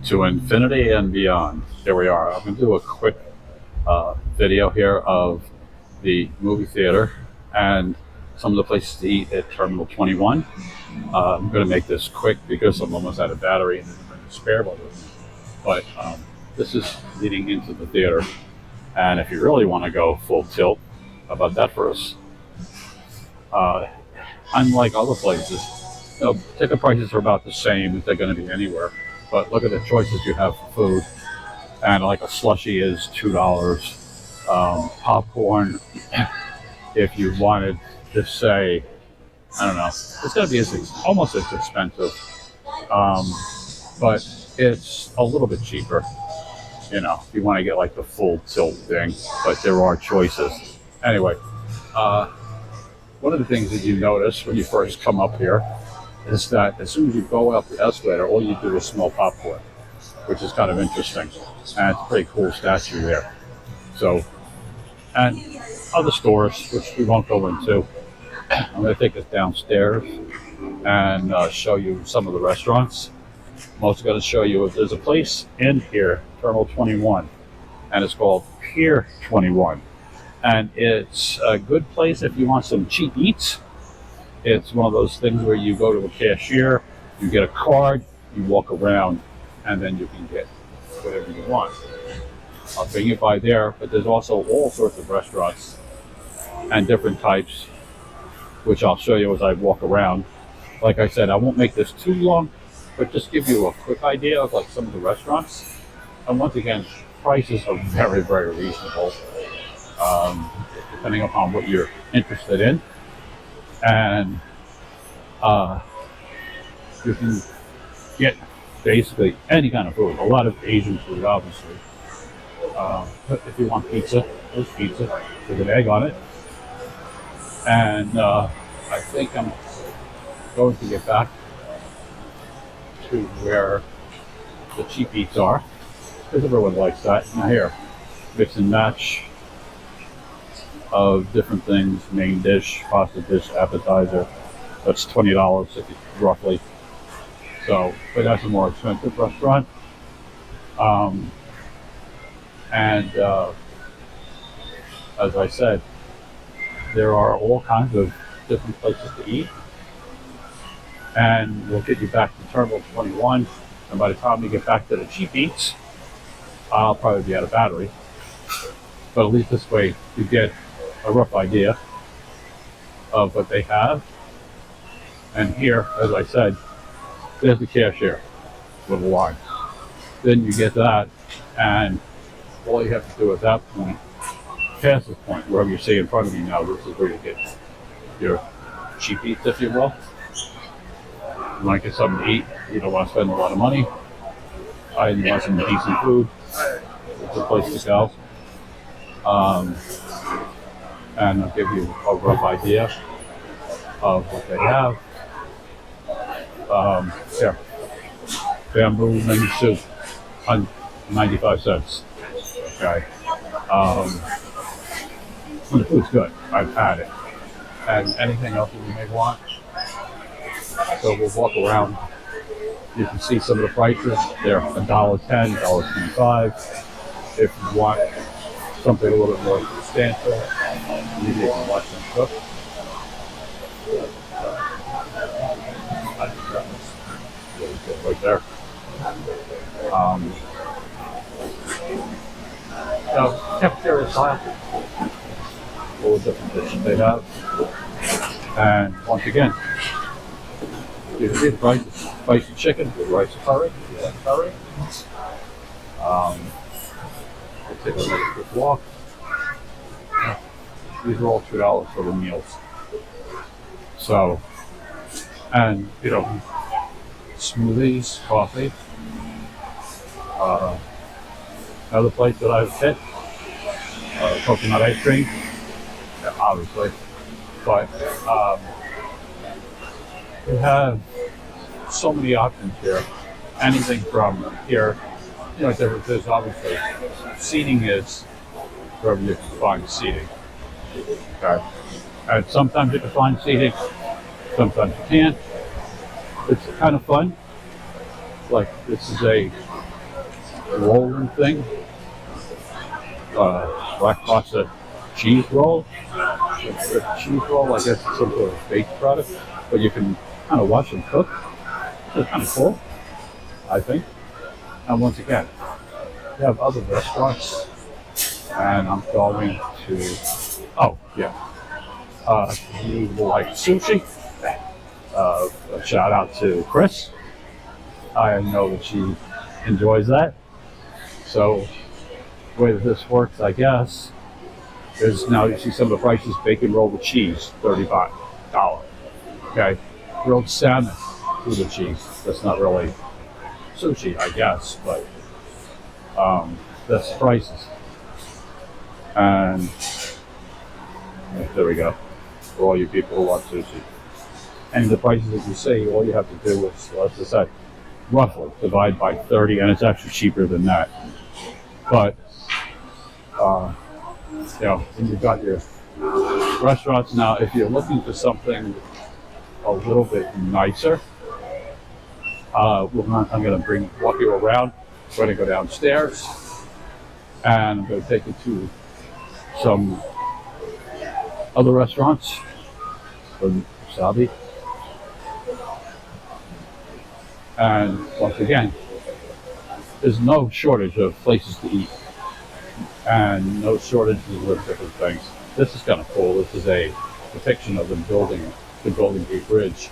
To infinity and beyond. Here we are. I'm going to do a quick video here of the movie theater and some of the places to eat at Terminal 21. I'm going to make this quick because I'm almost out of battery and didn't bring a spare one with me. But this is leading into the theater. And if you really want to go full tilt, how about that for us? Unlike other places, ticket prices are about the same if they're going to be anywhere. But look at the choices you have for food. And like a slushie is $2. Popcorn, if you wanted to say, I don't know, it's going to be almost as expensive. But it's a little bit cheaper, if you want to get like the full tilt thing. But there are choices. Anyway, one of the things that you notice when you first come up here is that as soon as you go up the escalator, all you do is smell popcorn, which is kind of interesting. And it's a pretty cool statue there. So, and other stores, which we won't go into. I'm going to take us downstairs and show you some of the restaurants. I'm also going to show you if there's a place in here, Terminal 21, and it's called Pier 21. And it's a good place if you want some cheap eats. It's one of those things where you go to a cashier, you get a card, you walk around, and then you can get whatever you want. I'll bring you by there, but there's also all sorts of restaurants and different types, which I'll show you as I walk around. Like I said, I won't make this too long, but just give you a quick idea of like some of the restaurants. And once again, prices are very, very reasonable, depending upon what you're interested in. And you can get basically any kind of food. A lot of Asian food, obviously. But if you want pizza, there's pizza with an egg on it. And I think I'm going to get back to where the cheap eats are, because everyone likes that. Now here, mix and match of different things, main dish, pasta dish, appetizer. That's $20 roughly. So, but that's a more expensive restaurant. As I said, there are all kinds of different places to eat. And we'll get you back to Terminal 21. And by the time we get back to the cheap eats, I'll probably be out of battery. But at least this way you get a rough idea of what they have. And here, as I said, there's the cashier with a line. Then you get that, and all you have to do at that point, past this point, wherever you see in front of me now, this is where you get your cheap eats, if you will. You want to get something to eat, you don't want to spend a lot of money, you want some decent food, it's a place to go. And I'll give you a rough idea of what they have. Here, bamboo mini soup, 95 cents. Okay. The food's good. I've had it. And anything else that you may want. So we'll walk around. You can see some of the prices. They're $1.10, $1.25. If you want something a little bit more substantial, you can watch them cook. Really good right there. Cafeteria style. All the different dishes they have. And once again, you can see the prices. Spicy chicken with rice curry. If you like curry. We'll take another quick walk. These are all $2 for the meals. So, and smoothies, coffee. Another place that I've hit, coconut ice cream, yeah, obviously. But you have so many options here. Anything from here, there's obviously seating is wherever you can find seating. Okay. And sometimes you can find seating, sometimes you can't. It's kind of fun Like this is a rolling thing, black pasta cheese roll. The cheese roll, I guess, is some sort of baked product, but you can kind of watch them cook. It's kind of cool, I think. And once again, we have other restaurants, and I'm going to. Oh yeah, you like sushi? A shout out to Chris. I know that she enjoys that. So the way that this works, I guess, is now you see some of the prices. Bacon roll with cheese, $35. Okay, grilled salmon with the cheese. That's not really sushi, I guess, but that's the prices. And there we go. For all you people who want sushi. And the prices that you see, all you have to do is, let's just say, roughly divide by 30, and it's actually cheaper than that. But, you know, and you've got your restaurants. Now, if you're looking for something a little bit nicer, I'm going to walk you around. We're going to go downstairs, and I'm going to take you to some other restaurants from Sabi. And once again, there's no shortage of places to eat and no shortage of different things. This is kind of cool. This is a depiction of the Golden Gate Bridge.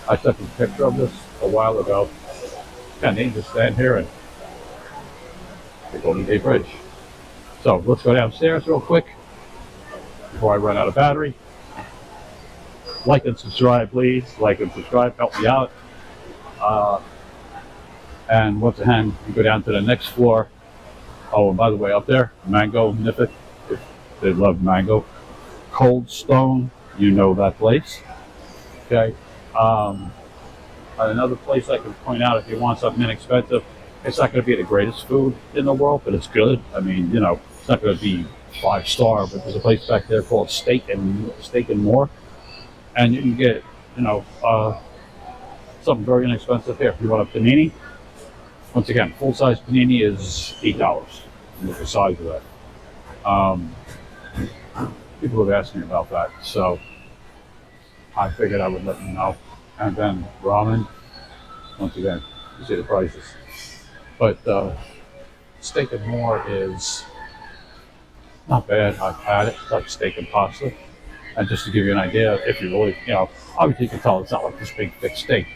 I took a picture of this a while ago. Kind of neat to stand here and the Golden Gate Bridge. So let's go downstairs real quick before I run out of battery. Like and subscribe, please. Like and subscribe, help me out. And once again, you go down to the next floor. Oh, and by the way, up there, Mango Nifit, if they love mango. Cold Stone, you know that place. Okay. Another place I can point out if you want something inexpensive, it's not going to be the greatest food in the world, but it's good. I mean, you know, it's not going to be 5-star, but there's a place back there called Steak and More, and you can get, you know, something very inexpensive here. If you want a panini, once again, full-size panini is $8. Look at the size of that. People have asked me about that, so I figured I would let them know. And then ramen, once again, you see the prices. But Steak and More is not bad. I've had it. It's like steak and pasta. And just to give you an idea, if you really, you know, obviously you can tell it's not like this big, thick steak.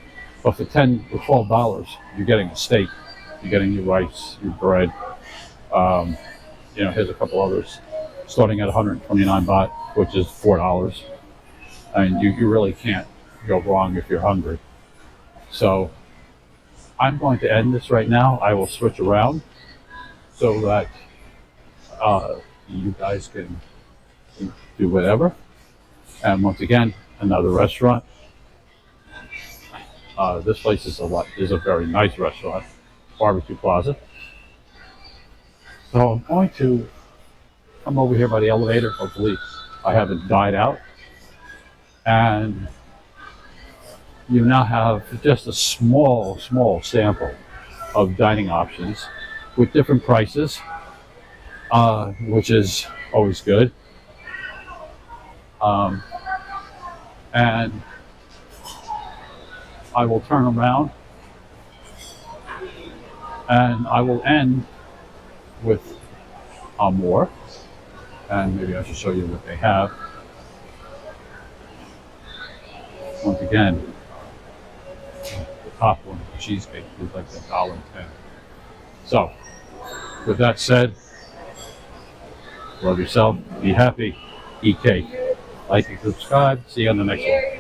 But for $10 or $12, you're getting a steak. You're getting your rice, your bread. You know, here's a couple others. Starting at 129 baht, which is $4. And you really can't go wrong if you're hungry. So I'm going to end this right now. I will switch around so that you guys can do whatever. And once again, another restaurant. This place is a very nice restaurant, Barbecue Plaza. So I'm going to come over here by the elevator. Hopefully I haven't died out. And you now have just a small sample of dining options with different prices, which is always good. And I will turn around and I will end with more, and maybe I should show you what they have. Once again, the top one, the cheesecake, is like $1.10. So, with that said, love yourself, be happy, eat cake. Like and subscribe. See you on the next one.